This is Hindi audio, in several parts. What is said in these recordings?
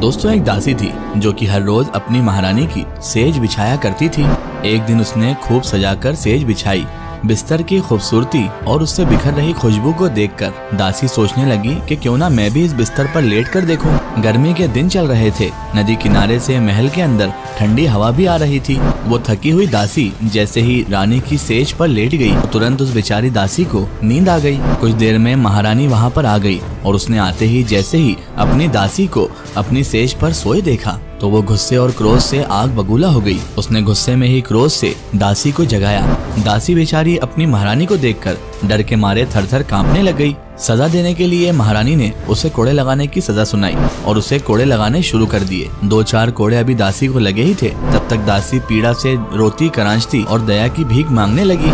दोस्तों एक दासी थी जो कि हर रोज अपनी महारानी की सेज बिछाया करती थी। एक दिन उसने खूब सजाकर सेज बिछाई। बिस्तर की खूबसूरती और उससे बिखर रही खुशबू को देखकर दासी सोचने लगी कि क्यों ना मैं भी इस बिस्तर पर लेट कर देखूं। गर्मी के दिन चल रहे थे। नदी किनारे से महल के अंदर ठंडी हवा भी आ रही थी। वो थकी हुई दासी जैसे ही रानी की सेज पर लेट गई, तुरंत उस बेचारी दासी को नींद आ गई। कुछ देर में महारानी वहाँ पर आ गई और उसने आते ही जैसे ही अपनी दासी को अपनी सेज पर सोए देखा तो वो गुस्से और क्रोध से आग बबूला हो गई। उसने गुस्से में ही क्रोध से दासी को जगाया। दासी बेचारी अपनी महारानी को देखकर डर के मारे थर-थर कांपने लग गई। सजा देने के लिए महारानी ने उसे कोड़े लगाने की सजा सुनाई और उसे कोड़े लगाने शुरू कर दिए। 2-4 कोड़े अभी दासी को लगे ही थे, तब तक दासी पीड़ा से रोती करांचती और दया की भीख मांगने लगी,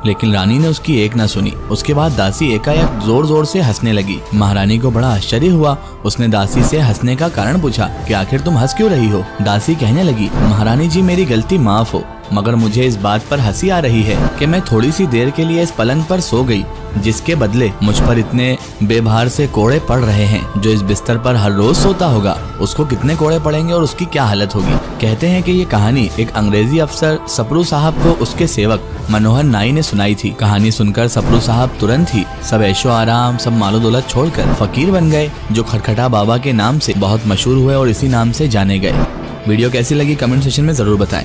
लेकिन रानी ने उसकी एक न सुनी। उसके बाद दासी एकाएक जोर जोर से हंसने लगी। महारानी को बड़ा आश्चर्य हुआ। उसने दासी से हंसने का कारण पूछा कि आखिर तुम हंस क्यों रही हो। दासी कहने लगी, महारानी जी मेरी गलती माफ हो, मगर मुझे इस बात पर हंसी आ रही है कि मैं थोड़ी सी देर के लिए इस पलंग पर सो गई, जिसके बदले मुझ पर इतने बेभार से कोड़े पड़ रहे हैं। जो इस बिस्तर पर हर रोज सोता होगा उसको कितने कोड़े पड़ेंगे और उसकी क्या हालत होगी। कहते हैं कि ये कहानी एक अंग्रेजी अफसर सप्रू साहब को उसके सेवक मनोहर नाई ने सुनाई थी। कहानी सुनकर सप्रू साहब तुरंत ही सब ऐशो आराम, सब मालो दौलत छोड़कर फकीर बन गए, जो खटखटा बाबा के नाम से बहुत मशहूर हुए और इसी नाम से जाने गए। वीडियो कैसी लगी कमेंट सेक्शन में जरूर बताएं।